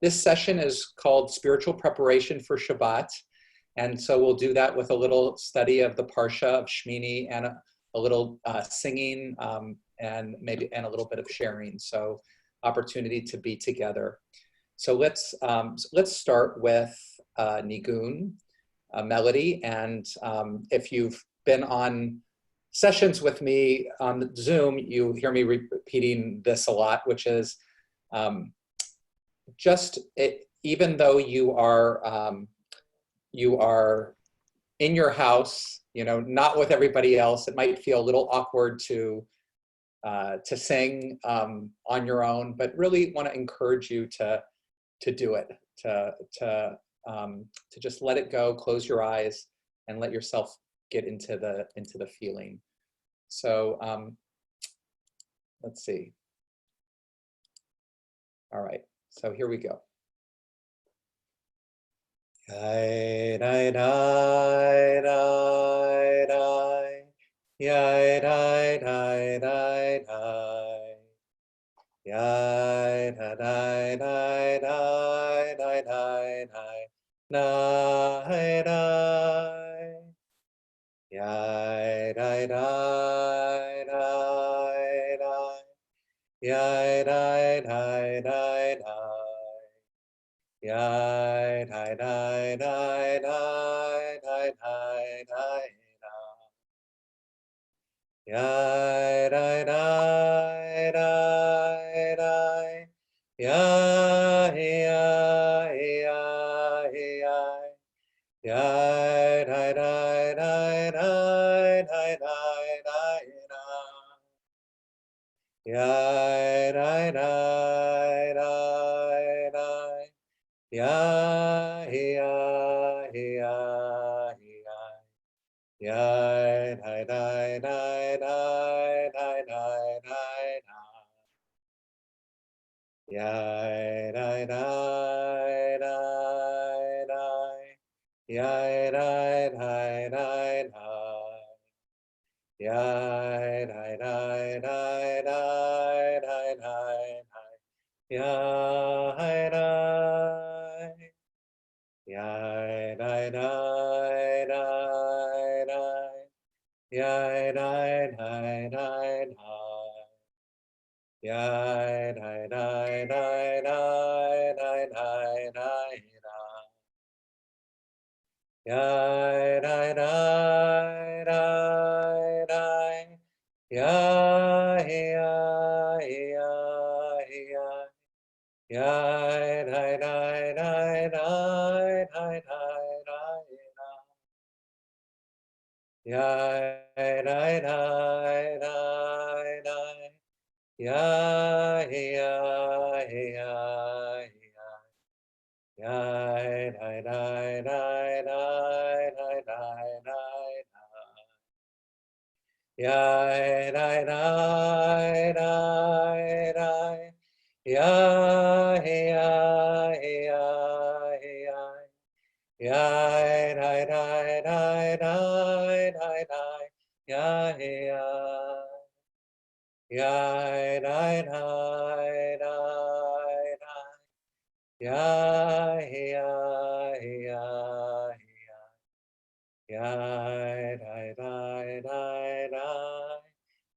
this session is called Spiritual Preparation for Shabbat. And so we'll do that with a little study of the Parsha of Shmini and a little singing and a little bit of sharing. So opportunity to be together. So let's start with Nigun, a melody. And if you've been on sessions with me on Zoom, you hear me repeating this a lot, which is even though you are in your house, not with everybody else, it might feel a little awkward to sing on your own, but really want to encourage you to do it, to just let it go, close your eyes, and let yourself get into the feeling. So let's see. All right, so here we go. Yai dai dai dai dai, yai dai dai dai dai, yai dai dai dai dai dai dai dai dai, yai dai dai dai dai, yai dai dai dai dai. Yai dai dai dai dai dai dai dai da. Yai dai dai dai dai. Yai yai yai yai. Yai dai dai dai dai dai dai dai da. Yai dai dai dai dai. Yai yai yai yai. Yai dai dai dai dai dai dai dai da. Yai dai dai dai dai. Yai dai dai dai dai. Yai dai dai dai dai dai dai dai. Yai dai. Yai dai dai dai dai. Yai dai dai dai dai. Yai dai dai dai dai dai dai dai da. Yai dai dai dai dai. Yai yai yai yai. Yai dai dai dai dai dai dai dai da. Yai dai dai dai dai. Yai yai yai yai. Yai dai dai dai dai dai dai dai da. Yai dai dai dai dai. Yai yai yai yai. Yai dai dai dai dai dai dai. Yai yai. Yai dai dai dai dai. Yai yai yai yai. Yai dai dai dai dai.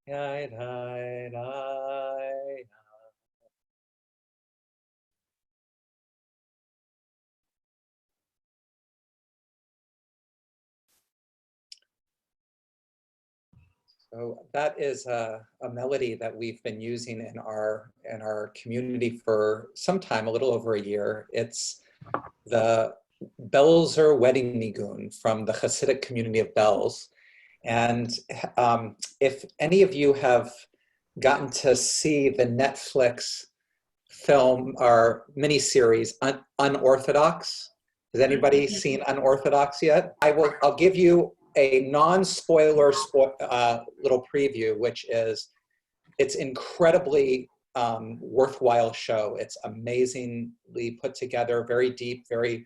Yai dai dai. So that is a melody that we've been using in our community for some time, a little over a year. It's the Belzer Wedding Nigun from the Hasidic community of Belz. And if any of you have gotten to see the Netflix film or miniseries Unorthodox, has anybody seen Unorthodox yet? I'll give you a non-spoiler little preview, which is it's incredibly worthwhile show. It's amazingly put together, very deep, very,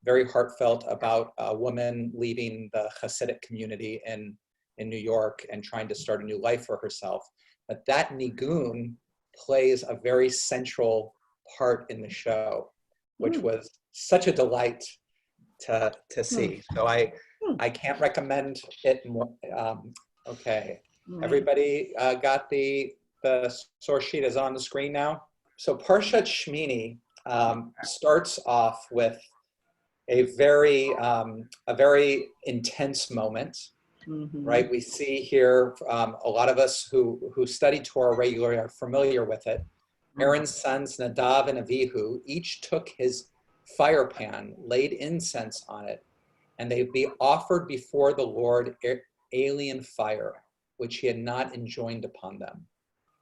very heartfelt about a woman leaving the Hasidic community in New York and trying to start a new life for herself. But that nigun plays a very central part in the show. which was such a delight to see. So I can't recommend it more. Okay, everybody got the source sheet is on the screen now. So Parshat Shmini starts off with a very intense moment, right? We see here a lot of us who study Torah regularly are familiar with it. Aaron's sons Nadav and Avihu each took his fire pan, laid incense on it, and they be offered before the Lord alien fire, which he had not enjoined upon them.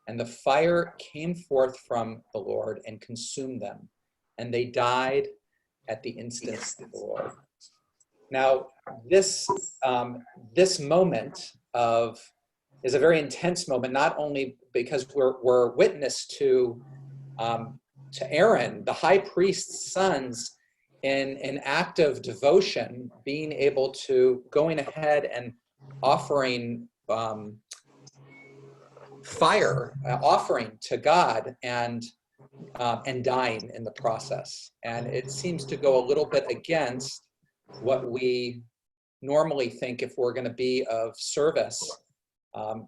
And the fire came forth from the Lord and consumed them, and they died at the instance of the Lord. Now, this moment is a very intense moment, not only because we're witness to Aaron, the high priest's sons, in an act of devotion, being able to going ahead and offering fire offering to God and dying in the process. And it seems to go a little bit against what we normally think if we're going to be of service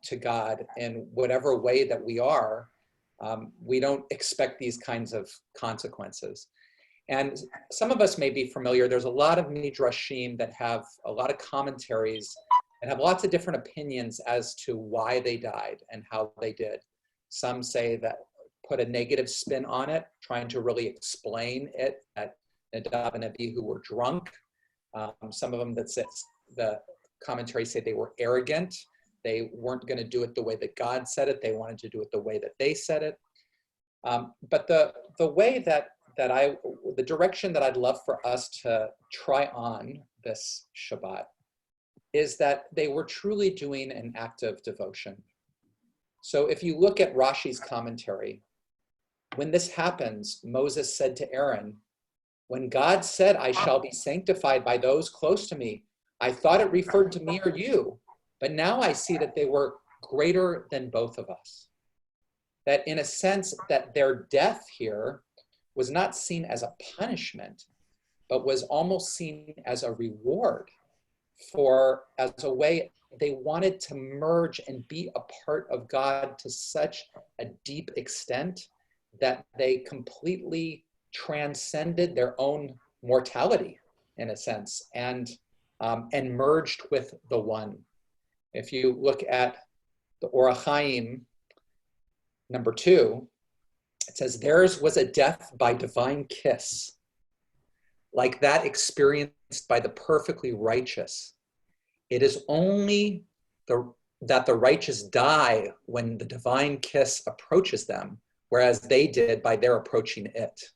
to God in whatever way that we are. We don't expect these kinds of consequences. And some of us may be familiar. There's a lot of midrashim that have a lot of commentaries and have lots of different opinions as to why they died and how they did. Some say that put a negative spin on it, trying to really explain it, that Nadav and Abihu were drunk. Some of them that says, the commentaries say they were arrogant. They weren't going to do it the way that God said it. They wanted to do it the way that they said it. But the way the direction that I'd love for us to try on this Shabbat is that they were truly doing an act of devotion. So if you look at Rashi's commentary, when this happens, Moses said to Aaron, when God said, I shall be sanctified by those close to me, I thought it referred to me or you, but now I see that they were greater than both of us. That in a sense that their death here was not seen as a punishment, but was almost seen as a reward as a way they wanted to merge and be a part of God to such a deep extent that they completely transcended their own mortality, in a sense, and merged with the one. If you look at the Orach Chaim, number 2, it says, theirs was a death by divine kiss, like that experienced by the perfectly righteous. It is only that the righteous die when the divine kiss approaches them, whereas they did by their approaching it.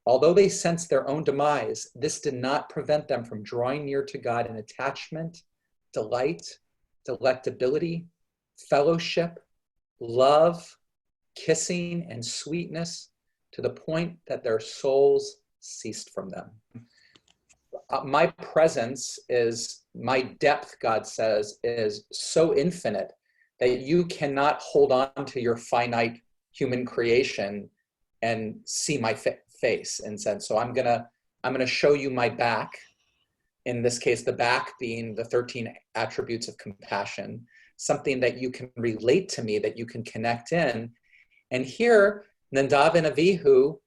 Although they sensed their own demise, this did not prevent them from drawing near to God in attachment, delight, delectability, fellowship, love, kissing, and sweetness, to the point that their souls ceased from them. My presence is, my depth, God says, is so infinite that you cannot hold on to your finite human creation and see my face, in sense. So I'm gonna show you my back. In this case, the back being the 13 attributes of compassion, something that you can relate to me, that you can connect in. And here, Nadav and Avihu,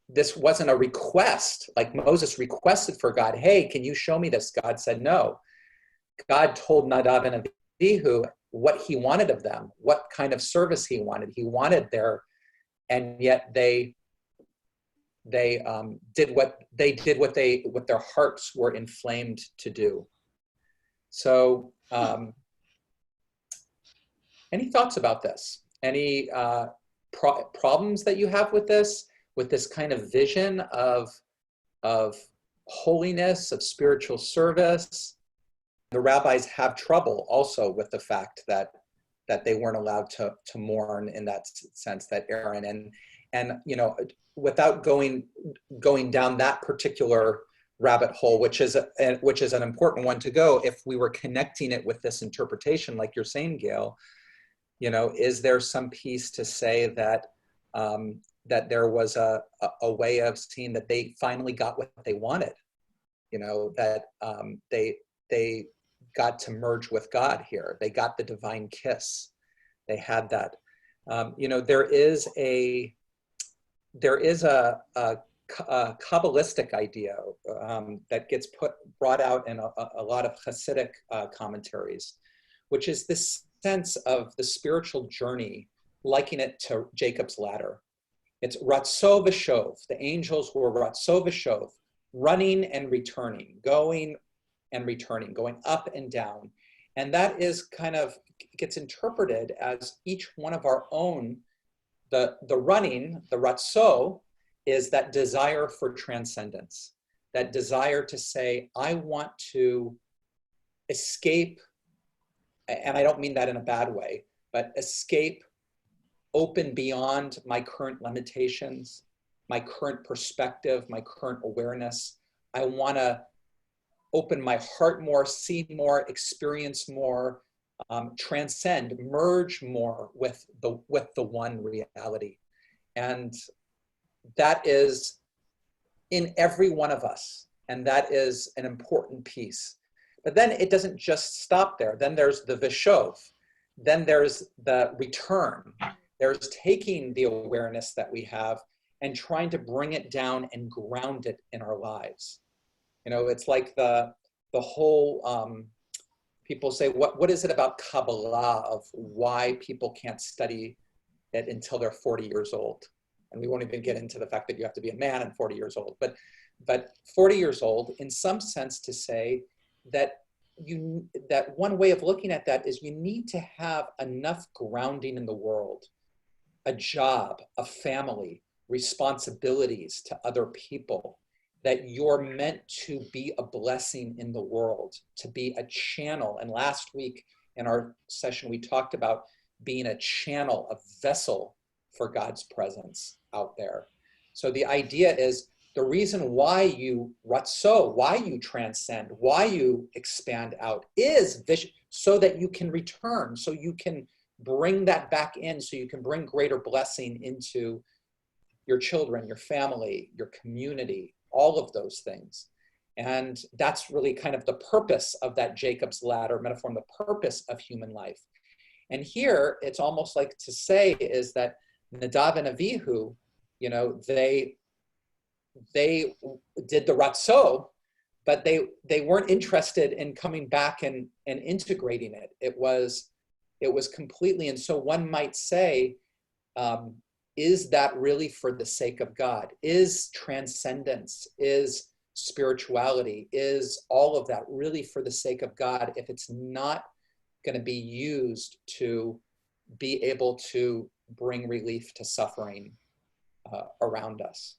this wasn't a request, like Moses requested for God, hey, can you show me this? God said no. God told Nadav and Avihu what he wanted of them, what kind of service he wanted. He wanted and yet they did what their hearts were inflamed to do. So any thoughts about this? Any problems that you have with this kind of vision of holiness, of spiritual service? The rabbis have trouble also with the fact that they weren't allowed to mourn in that sense, that Aaron and without going down that particular rabbit hole, which is an important one to go, if we were connecting it with this interpretation, like you're saying, Gail, is there some piece to say that that there was a way of seeing that they finally got what they wanted, you know, that they got to merge with God here. They got the divine kiss. They had that. You know, there is a Kabbalistic idea that gets brought out in a lot of Hasidic commentaries, which is this sense of the spiritual journey, liken it to Jacob's ladder. It's Ratso V'Shov. The angels were Ratso V'Shov, running and returning, going and returning, going up and down. And that is kind of, gets interpreted as each one of our own, the running, the Ratso, is that desire for transcendence, that desire to say, I want to escape, and I don't mean that in a bad way, but escape, open beyond my current limitations, my current perspective, my current awareness. I want to open my heart more, see more, experience more, transcend, merge more with the one reality. And that is in every one of us. And that is an important piece. But then it doesn't just stop there. Then there's the Vishov. Then there's the return. There's taking the awareness that we have and trying to bring it down and ground it in our lives. You know, it's like the whole, people say, what is it about Kabbalah of why people can't study it until they're 40 years old? And we won't even get into the fact that you have to be a man and 40 years old, but 40 years old, in some sense, to say that that one way of looking at that is you need to have enough grounding in the world, a job, a family, responsibilities to other people, that you're meant to be a blessing in the world, to be a channel. And last week in our session, we talked about being a channel, a vessel for God's presence out there. So the idea is the reason why you ratso, why you transcend, why you expand out is so that you can return, so you can bring that back in, so you can bring greater blessing into your children, your family, your community, all of those things. And that's really kind of the purpose of that Jacob's ladder metaphor, and the purpose of human life. And here, it's almost like to say is that Nadav and Avihu, you know, they did the ratso, but they weren't interested in coming back and integrating it. It was completely, and so one might say, is that really for the sake of God? Is transcendence, is spirituality, is all of that really for the sake of God if it's not going to be used to be able to bring relief to suffering around us?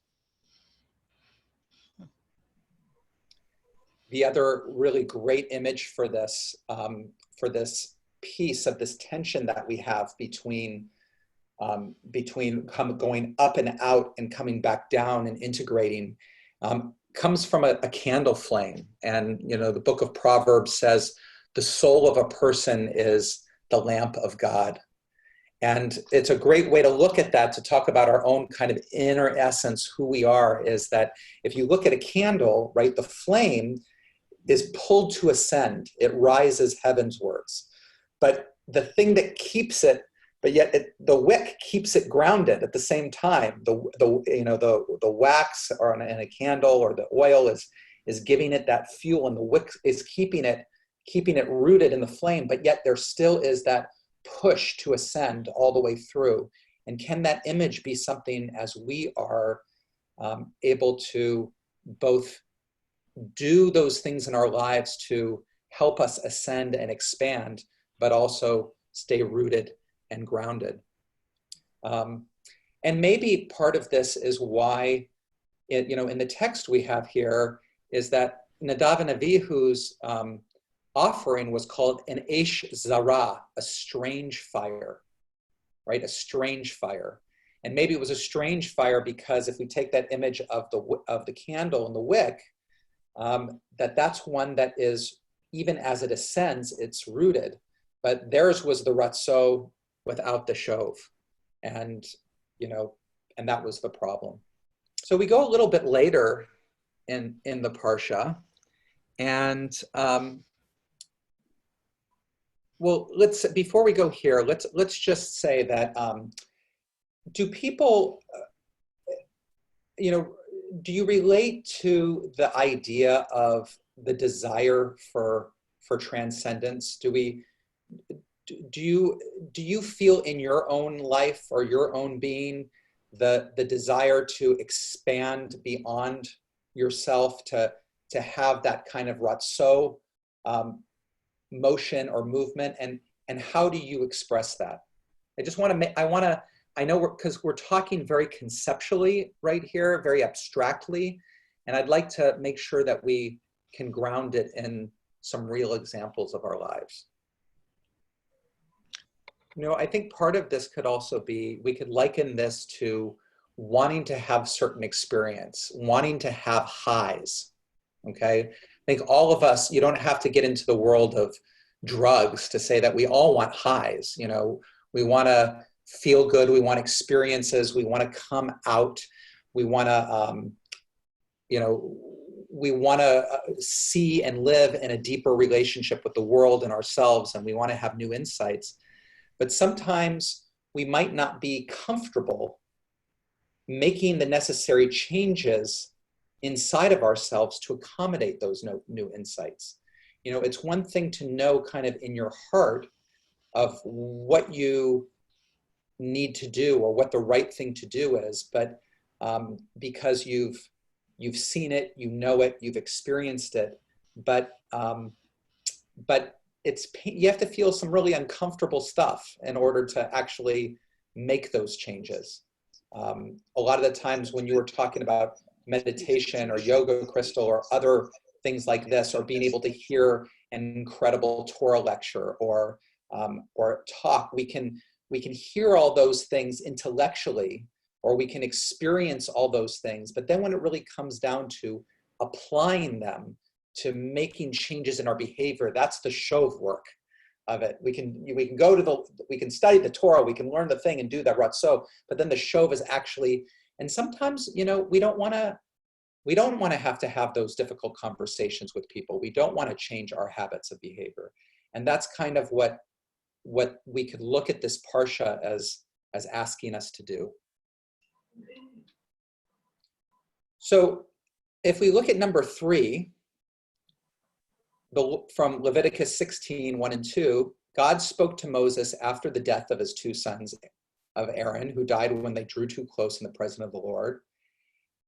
The other really great image for this piece of this tension that we have between going up and out and coming back down and integrating comes from a candle flame. And, you know, the book of Proverbs says the soul of a person is the lamp of God. And it's a great way to look at that, to talk about our own kind of inner essence, who we are, is that if you look at a candle, right, the flame is pulled to ascend. It rises heavenswards. But the thing that keeps it, but yet the wick keeps it grounded at the same time. The wax or in a candle or the oil is giving it that fuel, and the wick is keeping it rooted in the flame. But yet there still is that push to ascend all the way through. And can that image be something as we are able to both do those things in our lives to help us ascend and expand, but also stay rooted and grounded? And maybe part of this is why, in the text we have here, is that Nadav and Avihu's offering was called an Eish Zara, a strange fire, right? A strange fire. And maybe it was a strange fire because if we take that image of the candle and the wick, that's one that is, even as it ascends, it's rooted. But theirs was the ratso without the shov. And, and that was the problem. So we go a little bit later in the Parsha, and well, before we go here, let's just say that do people, do you relate to the idea of the desire for transcendence? Do you feel in your own life or your own being the desire to expand beyond yourself, to have that kind of ratso motion or movement, and how do you express that? I know because we're talking very conceptually right here, very abstractly, and I'd like to make sure that we can ground it in some real examples of our lives. I think part of this could also be, we could liken this to wanting to have certain experience, wanting to have highs, okay? I think all of us, you don't have to get into the world of drugs to say that we all want highs. We want to feel good, we want experiences, we want to come out, we want to, we want to see and live in a deeper relationship with the world and ourselves, and we want to have new insights. But sometimes we might not be comfortable making the necessary changes inside of ourselves to accommodate those new insights. It's one thing to know kind of in your heart of what you need to do or what the right thing to do is, but because you've seen it, you've experienced it, but you have to feel some really uncomfortable stuff in order to actually make those changes. A lot of the times when you were talking about meditation or yoga, Crystal, or other things like this, or being able to hear an incredible Torah lecture or talk, we can hear all those things intellectually, or we can experience all those things. But then when it really comes down to applying them to making changes in our behavior, that's the shov work of it. We can study the Torah, we can learn the thing and do that ratso, but then the shov is actually, and sometimes, we don't want to have those difficult conversations with people. We don't want to change our habits of behavior. And that's kind of what we could look at this parsha as asking us to do. So if we look at number 3, from Leviticus 16, 1 and 2, God spoke to Moses after the death of his 2 sons of Aaron, who died when they drew too close in the presence of the Lord.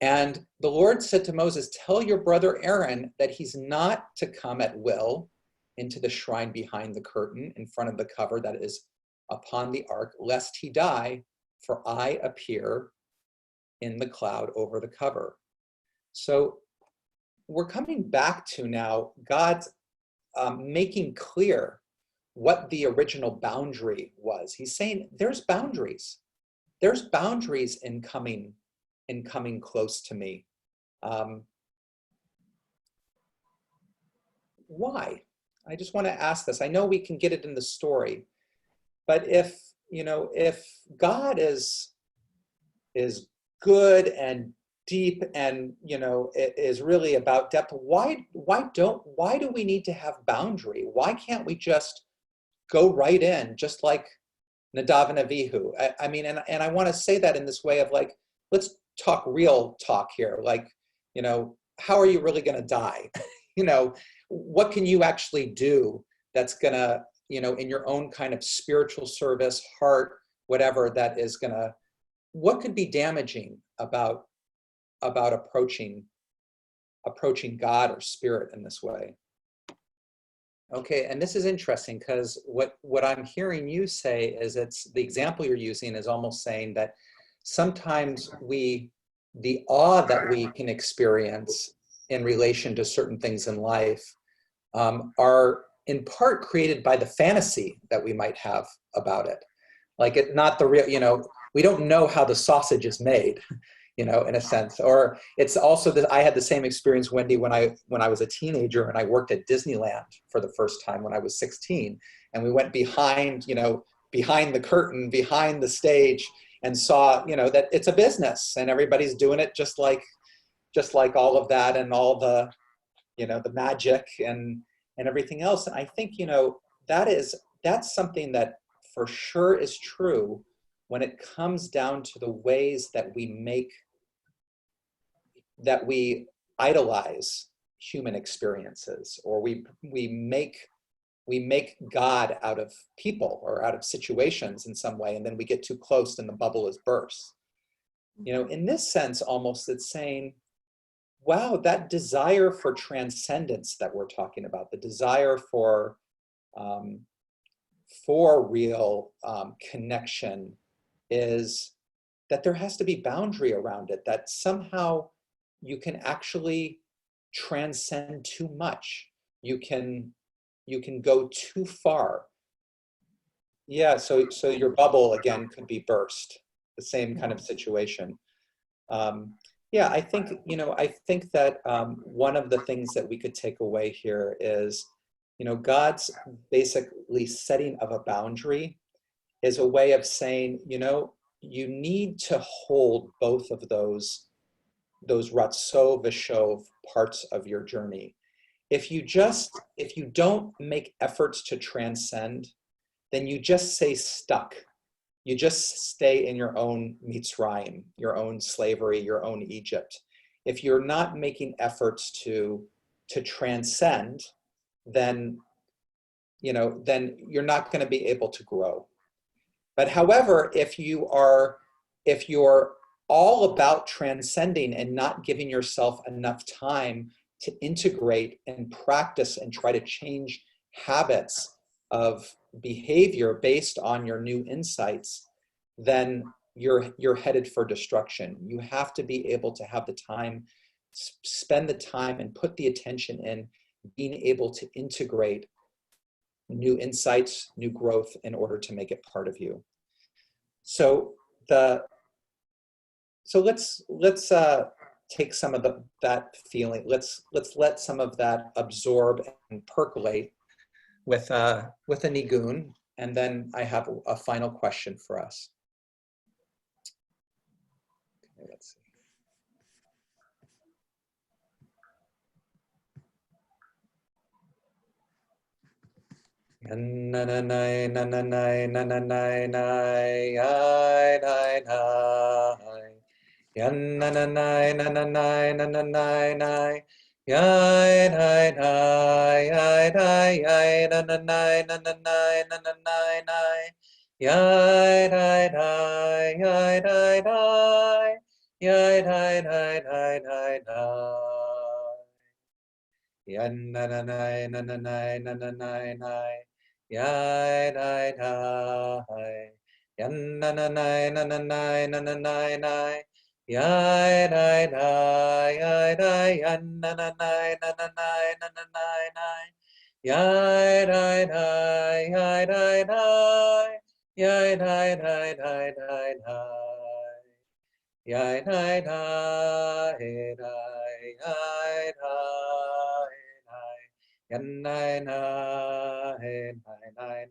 And the Lord said to Moses, "Tell your brother Aaron that he's not to come at will into the shrine behind the curtain in front of the cover that is upon the ark, lest he die, for I appear in the cloud over the cover." So we're coming back to now God's making clear what the original boundary was. He's saying there's boundaries. There's boundaries in coming close to me. Why? I just want to ask this. I know we can get it in the story, but if God is good and deep and it is really about depth, why do we need to have boundary? Why can't we just go right in, just like Nadav and Avihu? I mean, and I want to say that in this way of like, let's talk real talk here. Like, how are you really going to die? What can you actually do that's going to, in your own kind of spiritual service, heart, whatever, that is going to, what could be damaging about approaching God or spirit in this way? Okay, and this is interesting because what I'm hearing you say is, it's the example you're using is almost saying that sometimes the awe that we can experience in relation to certain things in life are in part created by the fantasy that we might have about it. Like not the real, we don't know how the sausage is made, in a sense. Or it's also that I had the same experience, Wendy, when I was a teenager and I worked at Disneyland for the first time when I was 16, and we went behind the curtain, behind the stage, and saw, you know, that it's a business and everybody's doing it just like all of that and all the, you know, the magic and everything else. And I think, you know, that's something that for sure is true when it comes down to the ways that we idolize human experiences, or we make God out of people or out of situations in some way, and then we get too close and the bubble is burst. You know, in this sense, almost it's saying, wow, that desire for transcendence that we're talking about, the desire for real connection, is that there has to be boundary around it, that somehow you can actually transcend too much. You can go too far. Yeah, so your bubble again could be burst, the same kind of situation. Yeah, I think, you know, I think that one of the things that we could take away here is, you know, God's basically setting of a boundary is a way of saying, you know, you need to hold both of those ratso v'shov parts of your journey. If you don't make efforts to transcend, then you just stay stuck. You just stay in your own Mitzrayim, your own slavery, your own Egypt. If you're not making efforts to transcend, then, you know, then you're not going to be able to grow. But however, if you're all about transcending and not giving yourself enough time to integrate and practice and try to change habits of behavior based on your new insights, then you're headed for destruction. You have to be able to have the time, spend the time and put the attention in being able to integrate new insights, new growth in order to make it part of you. So let's take some of that feeling. Let's let some of that absorb and percolate with a nigun, and then I have a final question for us. Okay, let's see. Nananai, nananai, nananai, nai, ai, nai, nai. Yananai, nananai, nananai, nai. Yai, nai, nai, yai, nai, yai, nananai, nananai, nananai, nai. Yai, nai, nai, yai, nai, nai. Yai, nai, nai, nai, nai, nai. Yananai, nananai, nananai, nai. Yai, nai, nai. Yananai, nananai, nananai, nai. Yai, nai, nai, yai, nai, yananai, nananai, nananai, nai. Yai, nai, nai, yai, nai, nai. Yai, nai, nai, nai, nai, nai. Yai, nai, nai, nai, nai, nai. Yan nai nai nai nai nai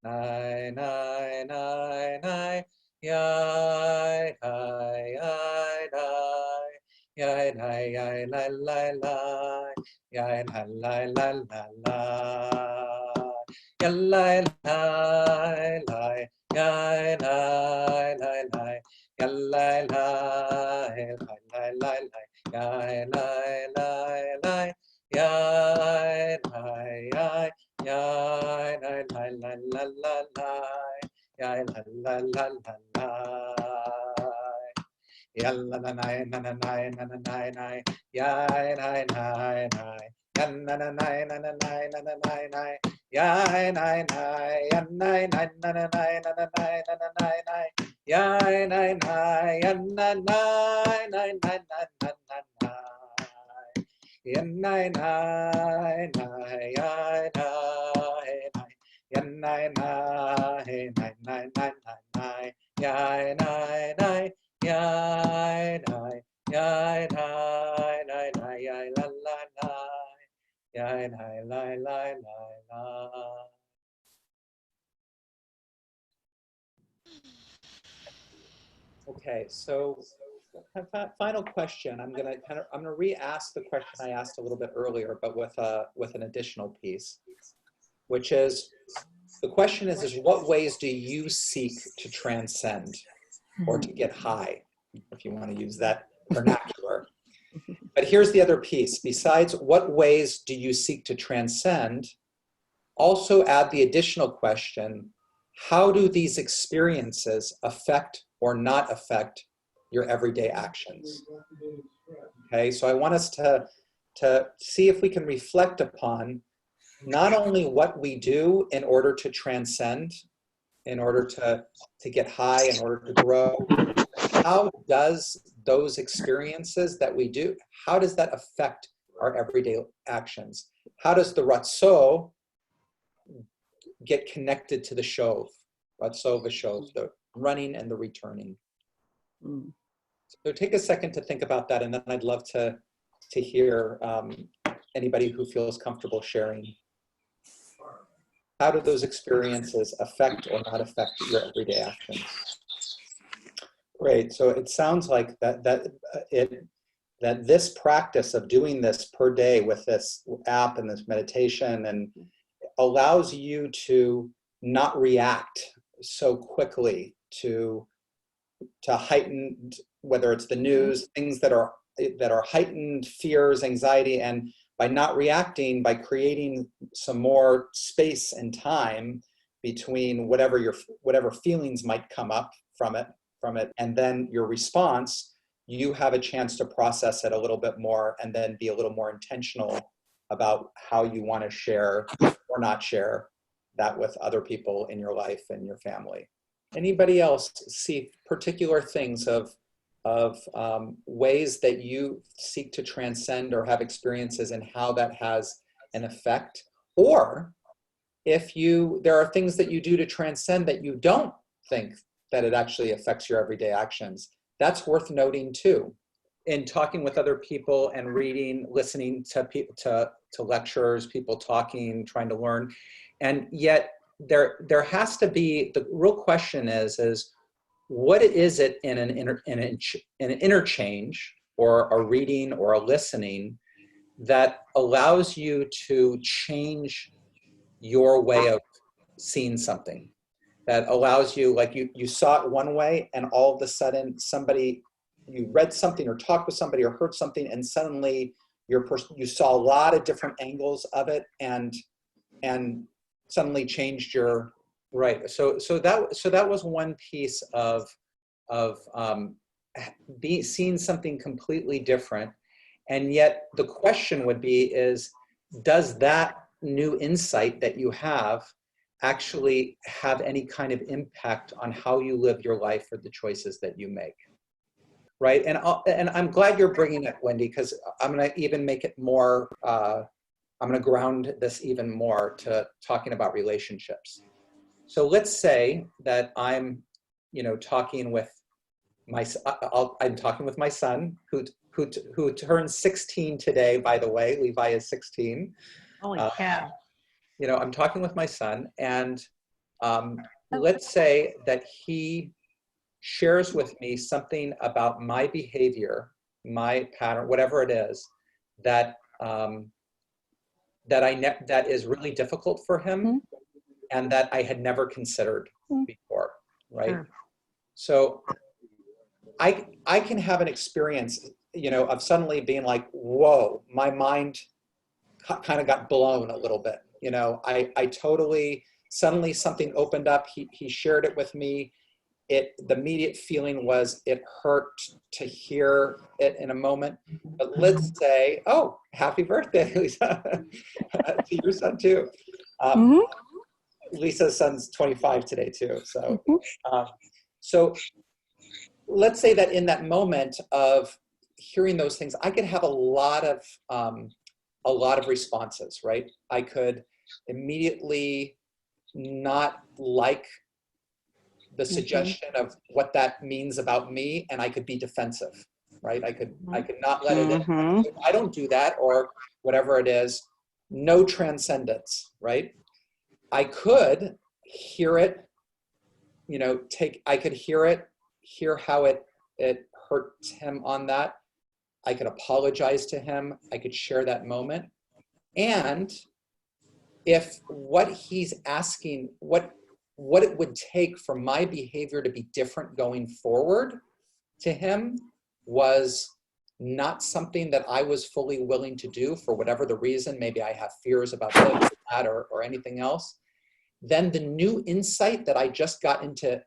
nai nai nai nai yai nai yai nai yai nai yai lai lai lai yai nai lai lai lai lai yai lai lai lai yai nai lai lai yai lai lai lai lai lai yai lai lai lai Yai, nai, yai, yai, nai, nai, nai, la, la, la, yai, la, la, la, la, la. Yalla, na, nai, na, na, nai, na, na, nai, nai, yai, nai, nai, nai. Yan, na, na, nai, na, na, nai, na, na, nai, nai. Yai, nai, nai, yan, nai, nai, na, na, nai, na, na, nai, na, na, nai, nai. Yai, nai, nai, yan, na, nai, nai, nai, nai, nai, nai, nai. Yan nai nai nai nai nai nai yan nai nai nai nai nai nai nai yai nai nai yai nai yai nai nai nai yai la la nai yai nai lai lai lai lai. Okay, so final question. I'm gonna re-ask the question I asked a little bit earlier, but with an additional piece, which is the question is what ways do you seek to transcend or to get high, if you want to use that vernacular? But here's the other piece. Besides what ways do you seek to transcend, also add the additional question, how do these experiences affect or not affect your everyday actions? Okay, so I want us to see if we can reflect upon not only what we do in order to transcend, in order to get high, in order to grow, how does those experiences that we do, how does that affect our everyday actions? How does the ratso get connected to the shov, ratso v'shov, the running and the returning? So take a second to think about that, and then I'd love to hear anybody who feels comfortable sharing. How do those experiences affect or not affect your everyday actions? Great. So it sounds like that this practice of doing this per day with this app and this meditation and allows you to not react so quickly to heightened, whether it's the news, things that are heightened fears, anxiety, and by not reacting, by creating some more space and time between whatever feelings might come up from it, and then your response, you have a chance to process it a little bit more and then be a little more intentional about how you want to share or not share that with other people in your life and your family. Anybody else see particular things of ways that you seek to transcend or have experiences and how that has an effect? Or if there are things that you do to transcend that you don't think that it actually affects your everyday actions, that's worth noting too. In talking with other people and reading, listening to lectures, people talking, trying to learn, and yet there has to be, the real question is what is it in an interchange or a reading or a listening that allows you to change your way of seeing something, that allows you, like you saw it one way and all of a sudden you read something or talked with somebody or heard something and suddenly you saw a lot of different angles of it and suddenly changed your right. So that was one piece of seeing something completely different. And yet the question would be does that new insight that you have actually have any kind of impact on how you live your life or the choices that you make? Right, and I'm glad you're bringing it, Wendy, because I'm going to even make it more, I'm going to ground this even more to talking about relationships. So let's say that I'm, talking with I'm talking with my son who turns 16 today, by the way. Levi is 16. Holy cow. I'm talking with my son, and let's say that he shares with me something about my behavior, my pattern, whatever it is, that that is really difficult for him and that I had never considered before, right? Sure. So I can have an experience, of suddenly being like, whoa, my mind kind of got blown a little bit. I totally, suddenly something opened up. He shared it with me. The immediate feeling was it hurt to hear it in a moment. But let's say, oh, happy birthday, Lisa, to your son too. Lisa's son's 25 today too. So, so let's say that in that moment of hearing those things, I could have a lot of responses, right? I could immediately not like the suggestion of what that means about me, and I could be defensive, right? I could not let it in. I don't do that, or whatever it is. No transcendence, right? I could hear it, I could hear it, hear how it hurts him on that. I could apologize to him. I could share that moment. And if what he's asking, what it would take for my behavior to be different going forward to him was not something that I was fully willing to do for whatever the reason, maybe I have fears about this or that or anything else, then the new insight that I just got into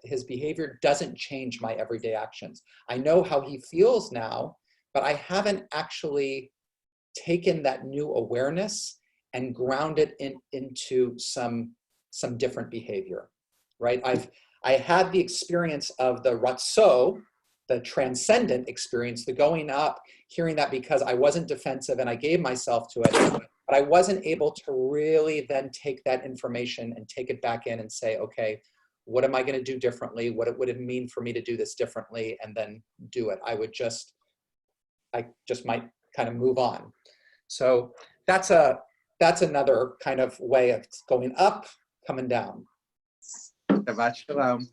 his behavior doesn't change my everyday actions. I know how he feels now, but I haven't actually taken that new awareness and ground it into some different behavior, right? I had the experience of the ratso, the transcendent experience, the going up, hearing that because I wasn't defensive and I gave myself to it, but I wasn't able to really then take that information and take it back in and say, okay, what am I going to do differently? What would it mean for me to do this differently? And then do it. I just might kind of move on. So that's another kind of way of going up, coming down. Shabbat shalom.